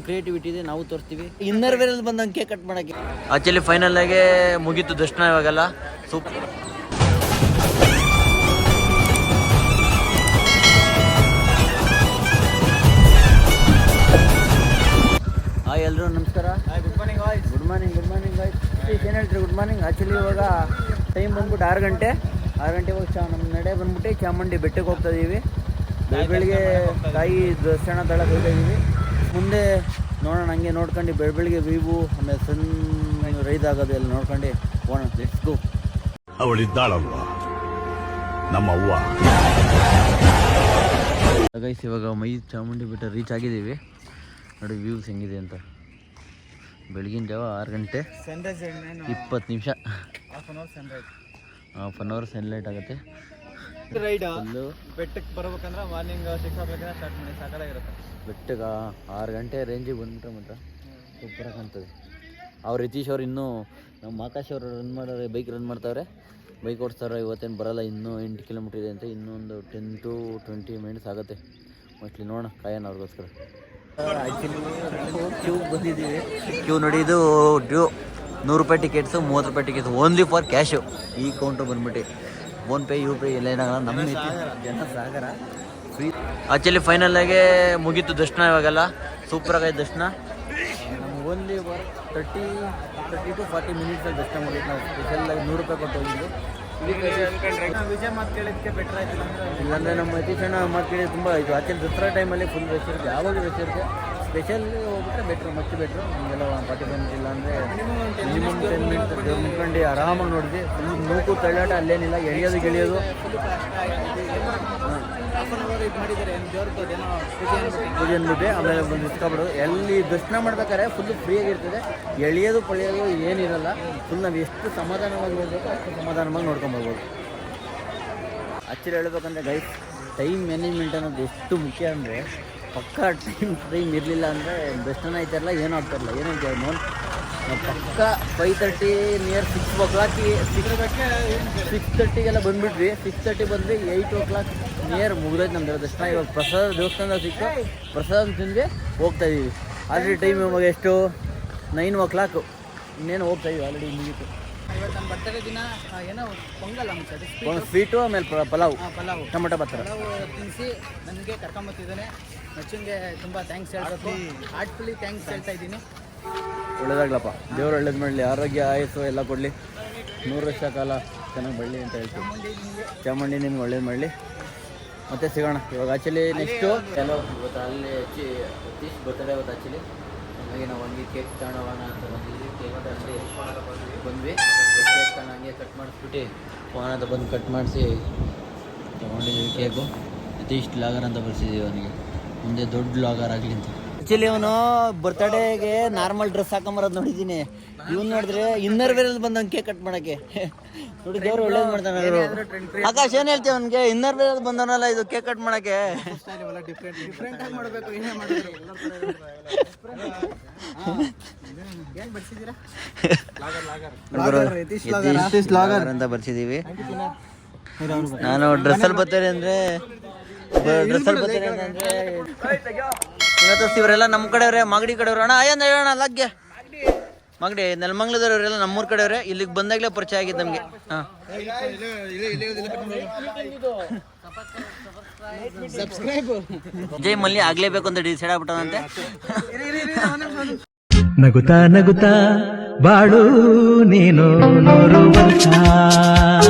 Creativity ಇದೆ, ನಾವು ತೋರಿಸ್ತೀವಿ. ಇನ್ನರ್ ವೇರಲ್ಲಿ ಬಂದಂಗೆ ಕೇಕ್ ಕಟ್ ಮಾಡೋಕ್ಕೆ ಆಕ್ಚುಲಿ ಫೈನಲ್ ಆಗಿ ಮುಗೀತು ದರ್ಶನ. ಇವಾಗೆಲ್ಲ ಸೂಪರ್. ಹಾಯ್ ಎಲ್ಲರೂ ನಮಸ್ಕಾರ. Good morning voice. Good morning voice. ಏನು ಹೇಳ್ತೀರಿ? Good morning. ಆ್ಯಕ್ಚುಲಿ ಇವಾಗ ಟೈಮ್ ಬಂದ್ಬಿಟ್ಟು 6 ಗಂಟೆ ಇವಾಗ ನಮ್ಮ ನಡೆ ಬಂದ್ಬಿಟ್ಟು ಚಾಮುಂಡಿ ಬೆಟ್ಟಕ್ಕೆ ಹೋಗ್ತಾ ಇದ್ದೀವಿ. ಬೆಳಗ್ಗೆ ತಾಯಿ ದರ್ಶನ ತಳಕ್ಕೆ ಹೋಗ್ತಾ ಇದ್ದೀವಿ. ಮುಂದೆ ನೋಡೋಣ, ಹಂಗೆ ನೋಡ್ಕೊಂಡು ಬೆಳಗ್ಗೆ ವೀವು ಆಮೇಲೆ ಸಣ್ಣ ರೈಡ್ ಆಗೋದು ಎಲ್ಲ ನೋಡ್ಕೊಂಡು ಹೋಗೋಣ. Let's go. ಅವಳಿದ್ದಾಳಲ್ವಾ ನಮ್ಮ ಅವ್ವ. ಗೈಸ್ ಇವಾಗ ಚಾಮುಂಡಿ ಬೆಟ್ಟ ರೀಚ್ ಆಗಿದ್ದೀವಿ. ನೋಡಿ ವ್ಯೂಸ್ ಹೆಂಗಿದೆ ಅಂತ. ಬೆಳಗಿನ ಜಾವ 6 ಗಂಟೆ 20 ನಿಮಿಷ. ಹಾಫ್ ಆನ್ ಅವರ್ ಸನ್ಲೈಟ್ ಆಗುತ್ತೆ. ರೈಡ್ ಬೆಟ್ಟಕ್ಕೆ ಬರ್ಬೇಕಂದ್ರೆ ಮಾರ್ನಿಂಗ್ 6 ಆಗಬೇಕಂದ್ರೆ ಸ್ಟಾರ್ಟ್ ಮಾಡಿ ಸಾಕಾಗಿರುತ್ತೆ. ಬೆಟ್ಟಕ್ಕೆ 6 ಗಂಟೆ ರೇಂಜಿಗೆ ಬಂದ್ಬಿಟ್ರೆ ಮಾತ್ರ ಸೂಪರ್ ಕಾಣ್ತದೆ. ಅವ್ರು ಯತೀಶ್ ಅವ್ರು ಇನ್ನೂ ನಮ್ಮ ಆಕಾಶ್ ಅವರು ಬೈಕ್ ರನ್ ಮಾಡ್ತಾವ್ರೆ, ಬೈಕ್ ಓಡಿಸ್ತಾರೆ. ಇವತ್ತೇನು ಬರೋಲ್ಲ, ಇನ್ನೂ 8 ಕಿಲೋಮೀಟ್ರ್ ಇದೆ ಅಂತ. ಇನ್ನೊಂದು 10 to 20 ಮಿನಿಟ್ಸ್ ಆಗುತ್ತೆ ಮೋಸ್ಟ್ಲಿ. ನೋಡೋಣ, ಕಾಯೋಣ ಅವ್ರಿಗೋಸ್ಕರ. ಕ್ಯೂ ಬಂದಿದ್ದೀವಿ. ಕ್ಯೂ ನೋಡಿ, ಇದು ಡ್ಯೂ 100 ರೂಪಾಯಿ ಟಿಕೆಟ್ಸು, 30 ರೂಪಾಯಿ ಟಿಕೆಟ್ಸು, ಓನ್ಲಿ ಫಾರ್ ಕ್ಯಾಶು. ಈ ಕೌಂಟ್ರ್ ಬಂದ್ಬಿಟ್ಟು ಫೋನ್ಪೇ UPI ಎಲ್ಲ ಏನಾಗಲ್ಲ. ನಮ್ಮ ಜನ ಸಾಗರ ಫ್ರೀ. ಆ್ಯಕ್ಚುಲಿ ಫೈನಲ್ ಆಗಿ ಮುಗೀತು ದರ್ಶನ. ಇವಾಗೆಲ್ಲ ಸೂಪರ್ ಆಗೈತೆ ದರ್ಶನ. ನಮ್ಗೆ ಓನ್ಲಿ 30 to 40 ಮಿನಿಟ್ಸಲ್ಲಿ ದರ್ಶನ ಮುಗೀತು. ನಾವು ಸ್ಪೆಷಲಾಗಿ 100 ರೂಪಾಯಿ ಕೊಟ್ಟು ಹೋಗಿದ್ದು. ವಿಜಯ್ ಮಾತು ಕೇಳಿದ್ದಕ್ಕೆ ಬೆಟರ್ ಆಯ್ತು. ಇಲ್ಲಾಂದರೆ ನಮ್ಮ ಯತೀಶಣ್ಣ ಮಾತು ಕೇಳಿ ತುಂಬ ಆಯಿತು. ಆ್ಯಕ್ಚುಲಿ ದಸರಾ ಟೈಮಲ್ಲಿ ಫುಲ್ ರಶ್ ಇರುತ್ತೆ, ಯಾವಾಗಲೂ ರಶ್ ಇರುತ್ತೆ. ಸ್ಪೆಷಲ್ ಹೋಗ್ಬಿಟ್ರೆ ಬೆಟ್ರು, ಮತ್ತೆ ಬೆಟ್ರು. ನಮಗೆಲ್ಲ 45 ಮಿನಿಟ್ಸ್ ಇಲ್ಲ ಅಂದರೆ ಮಿನಿಮಮ್ 10 ಮಿನಿಟ್ಸ್ ನಿಂತ್ಕೊಂಡು ಆರಾಮಾಗಿ ನೋಡಿದ್ವಿ. ಫುಲ್ ನೂಕು ತಳ್ಳಾಟ, ಅಲ್ಲೇನಿಲ್ಲ, ಎಳೆಯೋದು ಗಿಳಿಯೋದು. ಪೂಜೆ ಅಂದ್ಬಿಟ್ಟು ಆಮೇಲೆ ಬಂದು ಇಸ್ಕೊಬಿಡೋದು. ಎಲ್ಲಿ ದರ್ಶನ ಮಾಡ್ಬೇಕಾದ್ರೆ ಫುಲ್ ಫ್ರೀಯಾಗಿರ್ತದೆ. ಎಳೆಯೋದು ಪಳೆಯೋದು ಏನಿರಲ್ಲ. ಫುಲ್ ನಾವು ಎಷ್ಟು ಸಮಾಧಾನವಾಗಿ ಹೋಗ್ಬೇಕು ಅಷ್ಟು ಸಮಾಧಾನವಾಗಿ ನೋಡ್ಕೊಂಬರ್ಬೋದು. ಆ್ಯಕ್ಚುಲಿ ಹೇಳ್ಬೇಕಂದ್ರೆ ಗೈಸ್, ಟೈಮ್ ಮ್ಯಾನೇಜ್ಮೆಂಟ್ ಅನ್ನೋದು ಎಷ್ಟು ಮುಖ್ಯ ಅಂದರೆ, ಪಕ್ಕ ಟೈಮ್ ಇರಲಿಲ್ಲ ಅಂದರೆ ದರ್ಶನ ಆಯ್ತಾರಲ್ಲ, ಏನೂ ಆಗ್ತಾರಲ್ಲ. ಏನಂತ ನಾವು ಪಕ್ಕ 5:30 ನಿಯರ್ 6 o'clock 6:30ಗೆಲ್ಲ ಬಂದುಬಿಟ್ವಿ. 6:30 ಬಂದ್ವಿ, 8 o'clock ನಿಯರ್ ಮುಗಿದೈತೆ ನಮ್ದು ದರ್ಶನ. ಇವಾಗ ಪ್ರಸಾದ ದೇವಸ್ಥಾನದಾಗ ಸಿಕ್ತು, ಪ್ರಸಾದ ತಿಂದು ಹೋಗ್ತಾ ಇದ್ದೀವಿ. ಆಲ್ರೆಡಿ ಟೈಮ್ ಇವಾಗ ಎಷ್ಟು 9 o'clock. ಇನ್ನೇನು ಹೋಗ್ತಾ ಇದೀವಿ, ಆಲ್ರೆಡಿ ಮುಗೀತು. ಇವತ್ತು ನಮ್ಮ ಬರ್ತಡೇ ದಿನ ಏನೋ ಪೊಂಗಲ್ ಒಂದು ಸ್ವೀಟು, ಆಮೇಲೆ ಪಲಾವ್, ಟೊಮೊಟೊ ಬತ್ತರ ತಿನ್ನಿಸಿ ನನಗೆ ಕರ್ಕೊಂಬತ್ತಿದ್ದಾನೆ. ಮಚ್ಚಂಗೆ ತುಂಬ ಥ್ಯಾಂಕ್ಸ್ ಹೇಳಬೇಕು, ಹಾರ್ಟ್ಫುಲಿ ಥ್ಯಾಂಕ್ಸ್ ಹೇಳ್ತಾ ಇದ್ದೀನಿ. ಒಳ್ಳೇದಾಗ್ಲಪ್ಪ, ದೇವ್ರು ಒಳ್ಳೇದು ಮಾಡಲಿ, ಆರೋಗ್ಯ ಆಯಸ್ಸು ಎಲ್ಲ ಕೊಡಲಿ, 100 ವರ್ಷ ಕಾಲ ಚೆನ್ನಾಗಿ ಬರಲಿ ಅಂತ ಹೇಳ್ತೀವಿ. ಚಾಮುಂಡಿ ನಿಮ್ಗೆ ಒಳ್ಳೇದು ಮಾಡಲಿ. ಮತ್ತೆ ಸಿಗೋಣ ಇವಾಗ. ಆ್ಯಕ್ಚುಲಿ ನೆಕ್ಸ್ಟು ಎಲ್ಲೋ ಇವತ್ತು ಅಲ್ಲಿ ಯತೀಶ್ ಬರ್ತಡೇ ಇವತ್ತು. ಆ್ಯಕ್ಚುಲಿ ಹಾಗಾಗಿ ನಾವು ಹಂಗೆ ಕೇಕ್ ತಗೊಳ್ಳೋಣ ಅಂತ ಬಂದಿದ್ವಿ. ಕೇಕ್ ಅಲ್ಲಿ ಬಂದ್ವಿ. ಕೇಕ್ ತಗೊಂಡು ಹಂಗೆ ಕಟ್ ಮಾಡಿಸ್ಬಿಟ್ಟು ಫೋನ್ ಅಂತ ಬಂದು ಕಟ್ ಮಾಡಿಸಿ ತೊಗೊಂಡಿದ್ದೀವಿ ಕೇಕು. ಯತೀಶ್ ಲಾಗರ್ ಅಂತ ಬರ್ಸಿದ್ದೀವಿ ಅವನಿಗೆ, ಮುಂದೆ ದೊಡ್ಡ ಲಾಗರ್ ಆಗಲಿ ಅಂತ. ಆ್ಯಕ್ಚುಲಿ ಅವನು ಬರ್ತಡೇಗೆ ನಾರ್ಮಲ್ ಡ್ರೆಸ್ ಹಾಕೊಂಬರೋದು ನೋಡಿದ್ದೀನಿ. ಇವ್ನು ನೋಡಿದ್ರೆ ಇನ್ನರ್ ವೇರಲ್ಲಿ ಬಂದಂಗೆ ಕೇಕ್ ಕಟ್ ಮಾಡೋಕ್ಕೆ. ನೋಡಿ, ದೇವ್ರು ಒಳ್ಳೇದು ಮಾಡ್ತಾನೆ. ಆಕಾಶ್ ಏನು ಹೇಳ್ತೀವಿ ಅವನಿಗೆ? ಇನ್ನರ್ ವೇರಲ್ಲಿ ಬಂದವನಲ್ಲ ಇದು ಕೇಕ್ ಕಟ್ ಮಾಡೋಕ್ಕೆ. ಡಿಫ್ರೆಂಟ್ ಆಗಿ ಮಾಡಬೇಕು, ಏನೇ ಮಾಡಿದ್ರು ಏನು ಬರ್ಸಿದ್ದೀರಾ? ಯತೀಶ್ ಲಾಗರ್ ಅಂತ ಬರ್ಸಿದ್ದೀವಿ. ನಾನು ಡ್ರೆಸ್ಸಲ್ಲಿ ಬರ್ತಾರೆ ಅಂದರೆ ಇವತ್ತು ಇವರೆಲ್ಲ ನಮ್ಮ ಕಡೆಯವ್ರೆ, ಮಾಗಡಿ ಕಡೆಯವ್ರು. ಅಣ್ಣ ಅಯ್ಯಂದ ಹೇಳೋಣ ಲಗ್ಗೆ ಮಾಗಡಿ ನೆಲಮಂಗ್ಲದವ್ರೆಲ್ಲ ನಮ್ಮೂರ ಕಡೆಯವ್ರೆ. ಇಲ್ಲಿಗೆ ಬಂದಾಗಲೇ ಪರಿಚಯ ಆಗಿದ್ದು ನಮಗೆ. ಹಾಂ, ವಿಜಯ್ ಮಲ್ಲಿ ಆಗ್ಲೇಬೇಕು ಅಂತ ಡಿಸೈಡ್ ಆಗ್ಬಿಟ್ಟದಂತೆ. ನಗುತ್ತಾ ನಗುತ್ತಾ ಬಾಳು ನೀನು 100 ವರ್ಷ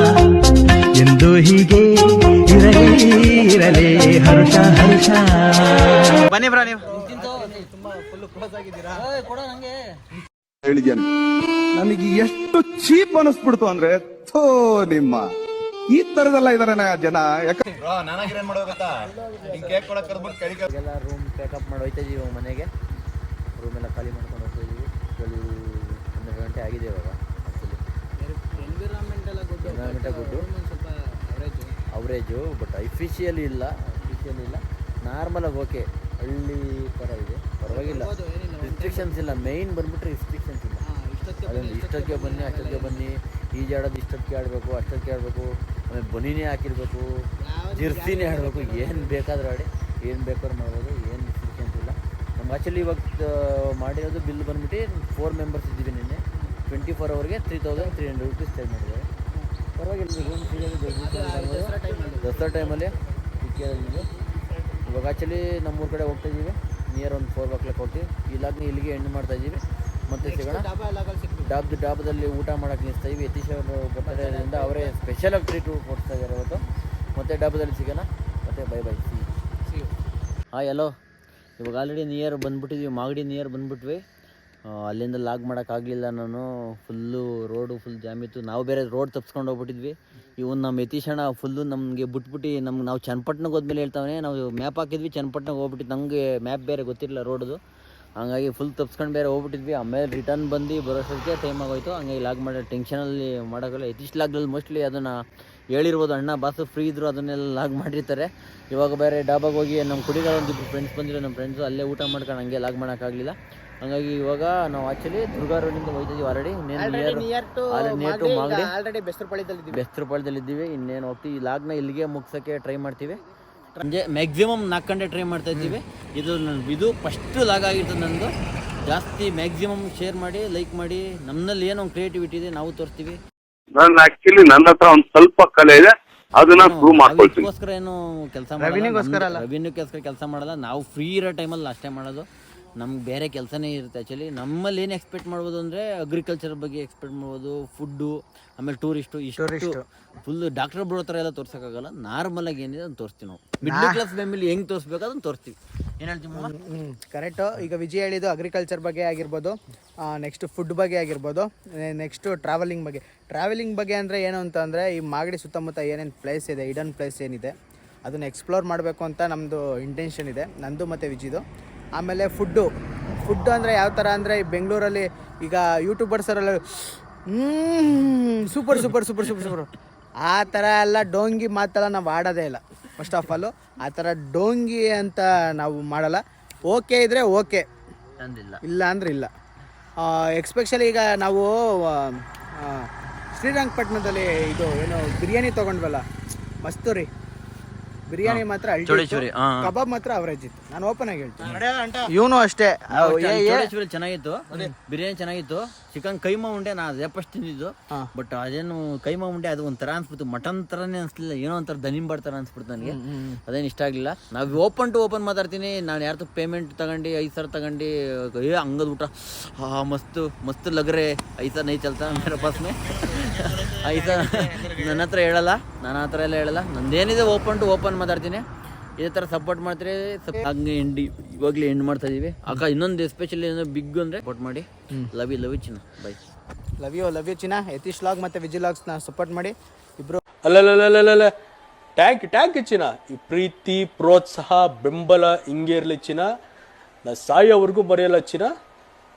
ಎಂದು ಹೀಗೆ ಇರಲಿ ಹರ್ಷ ಹರ್ಷ. ಬನ್ನಿ ಬ್ರಾ, ನೀವು ಹೇಳಿದ್ಯಾನೆ ನನಗೆ ಎಷ್ಟು ಚೀಪ್ ಅನಿಸ್ಬಿಡ್ತು ಅಂದ್ರೆ, ಥೋ ನಿಮ್ಮ ಈ ತರದೆಲ್ಲ ಇದಾರೆ ಜನ. ಎಲ್ಲ ರೂಮ್ ಪ್ಯಾಕಪ್ ಮಾಡಿ ಹೋಯ್ತಾ ಇದೀವಿ ಮನೆಗೆ. ರೂಮೆಲ್ಲ ಖಾಲಿ ಮಾಡ್ಕೊಂಡು ಹೋಗ್ತಾ ಇದೀವಿ. 12 ಗಂಟೆ ಆಗಿದೆ ಇವಾಗ. Environment good, average, but official ಇಲ್ಲ. ನಾರ್ಮಲಾಗಿ ಓಕೆ, ಹಳ್ಳಿ ಥರ ಇದೆ, ಪರವಾಗಿಲ್ಲ. ರಿಸ್ಟ್ರಿಕ್ಷನ್ಸ್ ಇಲ್ಲ. ಮೇಯ್ನ್ ಬಂದ್ಬಿಟ್ರೆ ರಿಸ್ಟ್ರಿಕ್ಷನ್ಸ್ ಇಲ್ಲ. ಅದೊಂದು ಇಷ್ಟಕ್ಕೆ ಬನ್ನಿ, ಅಷ್ಟಕ್ಕೆ ಬನ್ನಿ, ಈಜಾಡೋದು ಇಷ್ಟಕ್ಕೆ ಆಡಬೇಕು, ಅಷ್ಟಕ್ಕೆ ಆಡಬೇಕು, ಆಮೇಲೆ ಬನಿನೇ ಹಾಕಿರ್ಬೇಕು, ಜರ್ಸಿನೇ ಆಡಬೇಕು, ಏನು ಬೇಕಾದ್ರೂ ಆಡಿ, ಏನು ಬೇಕಾದ್ರೂ ಮಾಡ್ಬೋದು, ಏನು ರಿಸ್ಟ್ರಿಕ್ಷನ್ಸ್ ಇಲ್ಲ. ಆ್ಯಕ್ಚುಲಿ ಇವಾಗ ಮಾಡಿರೋದು ಬಿಲ್ ಬಂದ್ಬಿಟ್ಟು 4 ಮೆಂಬರ್ಸ್ ಇದ್ದೀವಿ. ನಿನ್ನೆ 24 ಅವರ್ಗೆ 3,300 ರೂಪೀಸ್ ಪೇ ಮಾಡಿದ್ದಾರೆ. ಪರವಾಗಿಲ್ಲ, ರೂಮ್ ಸಿಗೋದು ದಸರಾ ಟೈಮಲ್ಲಿ ಸಿಕ್ಕಿರೋದು. ಇವಾಗ ಆ್ಯಕ್ಚುಲಿ ನಮ್ಮೂರ ಕಡೆ ಹೋಗ್ತಾಯಿದ್ದೀವಿ, ನಿಯರ್ ಒಂದು 4 o'clock ಹೋಗ್ತೀವಿ. ಇಲ್ಲಿಗೆ ಎಂಡ್ ಮಾಡ್ತಾಯಿದ್ದೀವಿ. ಮತ್ತೆ ಸಿಗೋಣ. ಡಾಬದಲ್ಲಿ ಊಟ ಮಾಡೋಕ್ಕೆ ನಿಲ್ಲಿಸ್ತಾಯಿವಿ. ಯತೀಶ್ ಅವರು ಬರ್ತಾಯಿರೋದ್ರಿಂದ ಅವರೇ ಸ್ಪೆಷಲಾಗಿ ಟ್ರೀಟ್ ಕೊಡ್ತಾ ಇದ್ದಾರೆ ಇವತ್ತು. ಮತ್ತೆ ಡಾಬದಲ್ಲಿ ಸಿಗೋಣ. ಮತ್ತೆ ಬೈ ಸಿ. Hi hello. ಇವಾಗ ಆಲ್ರೆಡಿ ನಿಯರ್ ಬಂದುಬಿಟ್ಟಿದ್ವಿ, ಮಾಗಡಿ ನಿಯರ್ ಬಂದುಬಿಟ್ವಿ. ಅಲ್ಲಿಂದ ಲಾಗ್ ಮಾಡೋಕ್ಕಾಗಲಿಲ್ಲ ನಾನು, ಫುಲ್ಲು ರೋಡು ಫುಲ್ ಜಾಮ್ ಇತ್ತು. ನಾವು ಬೇರೆ ರೋಡ್ ತಪ್ಪಿಸ್ಕೊಂಡು ಹೋಗ್ಬಿಟ್ಟಿದ್ವಿ. ಇವನು ನಮ್ಮ ಯತೀಶಣ್ಣ ಫುಲ್ಲು ನಮಗೆ ಬಿಟ್ಬಿಟ್ಟು ನಾವು ಚನ್ನಪಟ್ಟಣಕ್ಕೆ ಹೋದ್ಮೇಲೆ ಹೇಳ್ತಾವೆ. ನಾವು ಮ್ಯಾಪ್ ಹಾಕಿದ್ವಿ, ಚನ್ನಪಟ್ಟಣಕ್ಕೆ ಹೋಗ್ಬಿಟ್ಟಿದ್ದು. ನನಗೆ ಮ್ಯಾಪ್ ಬೇರೆ ಗೊತ್ತಿರಲಿಲ್ಲ ರೋಡ್ದು, ಹಂಗಾಗಿ ಫುಲ್ ತಪ್ಸ್ಕೊಂಡು ಬೇರೆ ಹೋಗ್ಬಿಟ್ಟಿದ್ವಿ. ಆಮೇಲೆ ರಿಟರ್ನ್ ಬಂದು ಬರೋಷ್ಟಕ್ಕೆ ಟೈಮ್ ಆಗೋಯ್ತು. ಹಂಗಾಗಿ ಲಾಗ್ ಮಾಡೋ ಟೆನ್ಷನಲ್ಲಿ ಮಾಡೋಕ್ಕಲ್ಲ. ಯತೀಶ್ ಲಾಗ್ದಲ್ಲಿ ಮೋಸ್ಟ್ಲಿ ಅದನ್ನು ಹೇಳಿರ್ಬೋದು, ಅಣ್ಣ ಬಾಸು ಫ್ರೀ ಇದ್ದರು ಅದನ್ನೆಲ್ಲ ಲಾಗ್ ಮಾಡಿರ್ತಾರೆ. ಇವಾಗ ಬೇರೆ ಡಾಬಾಗೆ ಹೋಗಿ ನಮ್ಮ ಕುಡಿಗಳ ಒಂದಿಬ್ಬರು ಫ್ರೆಂಡ್ಸ್ ಬಂದಿರೋ, ನಮ್ಮ ಫ್ರೆಂಡ್ಸು ಅಲ್ಲೇ ಊಟ ಮಾಡ್ಕೊಂಡು ಹಂಗೆ ಲಾಗ್ ಮಾಡೋಕ್ಕಾಗಲಿಲ್ಲ. ಹಂಗಾಗಿ ಇವಾಗ ನಾವು ಆ್ಯಕ್ಚುಲಿ ದುರ್ಗಾ ರೋಡಿಂದ ಹೋಗ್ತಿದ್ದೀವಿ. ಆಲ್ರೆಡಿ ಬೆಸ್ತರಪಾಳ್ಯದಲ್ಲಿದ್ದೀವಿ. ಇನ್ನೇನು ಹೋಗ್ತೀವಿ. ಈ ಲಾಗ್ನ ಇಲ್ಲಿಗೆ ಮುಗ್ಸೋಕ್ಕೆ ಟ್ರೈ ಮಾಡ್ತೀವಿ. ಸಂಜೆ ಮ್ಯಾಕ್ಸಿಮಮ್ 4 ಗಂಟೆ ಟ್ರೈ ಮಾಡ್ತಾ ಇದ್ದೀವಿ. ಇದು ಫಸ್ಟ್ ಲಾಗ್ ಆಗಿರ್ತದೆ ನಂದು. ಜಾಸ್ತಿ ಮ್ಯಾಕ್ಸಿಮಮ್ ಶೇರ್ ಮಾಡಿ, ಲೈಕ್ ಮಾಡಿ. ನಮ್ಮಲ್ಲಿ ಏನೋ ಕ್ರಿಯೇಟಿವಿಟಿ ಇದೆ, ನಾವು ತೋರಿಸ್ತೀವಿ. ನನ್ನ ಆಕ್ಚುಲಿ ನನ್ನ ಹತ್ರ ಒಂದು ಸ್ವಲ್ಪ ಕಲೆ ಇದೆ, ಅದನ್ನ ಪ್ರೂವ್ ಮಾಡ್ಕೊಳ್ತೀನಿ. ಅದಕ್ಕೋಸ್ಕರ ಏನು ಕೆಲಸ ರೆವಿನ್ಯೂಗೋಸ್ಕರ ಕೆಲಸ ಮಾಡಲ್ಲ. ನಾವು ಫ್ರೀ ಇರೋ ಟೈಮಲ್ಲಿ ಅಷ್ಟೇ ಮಾಡೋದು. ನಮ್ಗೆ ಬೇರೆ ಕೆಲಸನೇ ಇರುತ್ತೆ. ಆ್ಯಕ್ಚುಲಿ ನಮ್ಮಲ್ಲಿ ಏನು ಎಕ್ಸ್ಪೆಕ್ಟ್ ಮಾಡ್ಬೋದು ಅಂದರೆ ಅಗ್ರಿಕಲ್ಚರ್ ಬಗ್ಗೆ ಎಕ್ಸ್ಪೆಕ್ಟ್ ಮಾಡ್ಬೋದು, ಫುಡ್ಡು, ಆಮೇಲೆ ಟೂರಿಸ್ಟು, ಇಷ್ಟು ಫುಲ್ ಡಾಕ್ಟರ್ ಬರೋ ಥರ ಎಲ್ಲ ತೋರ್ಸೋಕ್ಕಾಗಲ್ಲ. ನಾರ್ಮಲಾಗಿ ಏನಿದೆ ಅದನ್ನು ತೋರಿಸ್ತೀವಿ. ನಾವು ಮಿಡ್ಲ್ ಕ್ಲಾಸ್ ಫ್ಯಾಮಿಲಿ ಹೆಂಗೆ ತೋರಿಸ್ಬೇಕು ಅದನ್ನು ತೋರಿಸ್ತೀವಿ. ಏನು ಹೇಳ್ತೀವಿ ಕರೆಕ್ಟು. ಈಗ ವಿಜಯ್ ಹೇಳಿದ್ದು ಅಗ್ರಿಕಲ್ಚರ್ ಬಗ್ಗೆ ಆಗಿರ್ಬೋದು, ನೆಕ್ಸ್ಟ್ ಫುಡ್ ಬಗ್ಗೆ ಆಗಿರ್ಬೋದು, ನೆಕ್ಸ್ಟು ಟ್ರಾವೆಲಿಂಗ್ ಬಗ್ಗೆ ಅಂದರೆ ಏನು ಅಂತ ಅಂದರೆ ಈ ಮಾಗಡಿ ಸುತ್ತಮುತ್ತ ಏನೇನು ಪ್ಲೇಸ್ ಇದೆ, ಹಿಡನ್ ಪ್ಲೇಸ್ ಏನಿದೆ ಅದನ್ನು ಎಕ್ಸ್ಪ್ಲೋರ್ ಮಾಡಬೇಕು ಅಂತ ನಮ್ಮದು ಇಂಟೆನ್ಷನ್ ಇದೆ, ನಂದು ಮತ್ತು ವಿಜಿದು. ಆಮೇಲೆ ಫುಡ್ಡು ಅಂದರೆ ಯಾವ ಥರ ಅಂದರೆ ಈ ಬೆಂಗಳೂರಲ್ಲಿ ಈಗ ಯೂಟ್ಯೂಬರ್ಸರೆಲ್ಲ ಸೂಪರ್ ಆ ಥರ ಎಲ್ಲ ಡೋಂಗಿ ಮಾತೆಲ್ಲ ನಾವು ಆಡೋದೇ ಇಲ್ಲ. ಫಸ್ಟ್ ಆಫ್ ಆಲು ಆ ಥರ ಡೋಂಗಿ ಅಂತ ನಾವು ಮಾಡಲ್ಲ. ಓಕೆ ಇದ್ದರೆ ಓಕೆ, ಇಲ್ಲ ಅಂದರೆ ಇಲ್ಲ. ಎಕ್ಸ್ಪೆಷಲಿ ಈಗ ನಾವು ಶ್ರೀರಂಗಪಟ್ಟಣದಲ್ಲಿ ಇದು ಏನು ಬಿರಿಯಾನಿ ತೊಗೊಂಡ್ವಲ್ಲ, ಮಸ್ತು ರೀ ಬಿರಿಯಾನಿ ಮಾತ್ರ ಕಬಾಬ್ ಮಾತ್ರ ಅವರೇಜ್ ಇತ್ತು. ನಾನು ಓಪನ್ ಆಗಿ ಹೇಳ್ತೀನಿ. ಇವನು ಅಷ್ಟೇ ಚೆನ್ನಾಗಿತ್ತು, ಬಿರಿಯಾನಿ ಚೆನ್ನಾಗಿತ್ತು. ಚಿಕನ್ ಕೈಮಾ ಉಂಡೆ ನಾ ಅದೇ ಫಸ್ಟ್ ತಿಂದಿದ್ದು. ಬಟ್ ಅದೇನು ಕೈಮಾ ಉಂಡೆ ಅದು ಒಂಥರ ಅನ್ಸ್ಬಿಟ್ಟು, ಮಟನ್ ಥರನೇ ಅನಿಸ್ಲಿಲ್ಲ, ಏನೋ ಒಂಥರ ದನಿಂಬಾರ್ ಥರ ಅನ್ಸ್ಬಿಡ್ತು ನನಗೆ. ಅದೇನು ಇಷ್ಟ ಆಗಲಿಲ್ಲ. ನಾವು ಓಪನ್ ಟು ಓಪನ್ ಮಾತಾಡ್ತೀನಿ. ನಾನು ಯಾರ್ದು ಪೇಮೆಂಟ್ ತಗೊಂಡು 5,000 ತಗೊಂಡು ಹಂಗದ ಊಟ ಮಸ್ತ್ ಲಗ್ರೆ 5,000 ನೈ ಚಲ್ತಾ ಮೇರೆ ಪಾಸ್ ಮೇ 5,000 ನನ್ನ ಹತ್ರ ಹೇಳಲ್ಲ. ನಾನು ಆ ಥರ ಎಲ್ಲ ಹೇಳಲ್ಲ. ನಂದೇನಿದೆ ಓಪನ್ ಟು ಓಪನ್ ಮಾತಾಡ್ತೀನಿ. ಇದೇ ಥರ ಸಪೋರ್ಟ್ ಮಾಡ್ತೀರಿ. ಹಂಗೆ ಇವಾಗಲೇ ಎಂಡ್ ಮಾಡ್ತಾ ಇದೀವಿ. ಅಕ್ಕ ಇನ್ನೊಂದು ಎಸ್ಪೆಷಲಿ ಬಿಗ್ ಅಂದರೆ ಸಪೋರ್ಟ್ ಮಾಡಿ. ಲವ್ ಯು ಚಿನ್ನ. ಬೈ. ಲವ್ ಯು ಚಿನ್ನ. ಯತೀಶ್ ಲಾಗ್ ಮತ್ತು ವಿಜಯ್ ಲಾಗ್ಸ್ನ ಸಪೋರ್ಟ್ ಮಾಡಿ ಇಬ್ರು. ಅಲ್ಲ ಟ್ಯಾಂಕ್ ಚಿನ್ನ. ಈ ಪ್ರೀತಿ, ಪ್ರೋತ್ಸಾಹ, ಬೆಂಬಲ ಹಿಂಗೆ ಇರಲಿ ಚಿನ್ನ. ನಾ ಸಾಯೋವರೆಗೂ ಬರೆಯಲ್ಲ ಚಿನ್ನ.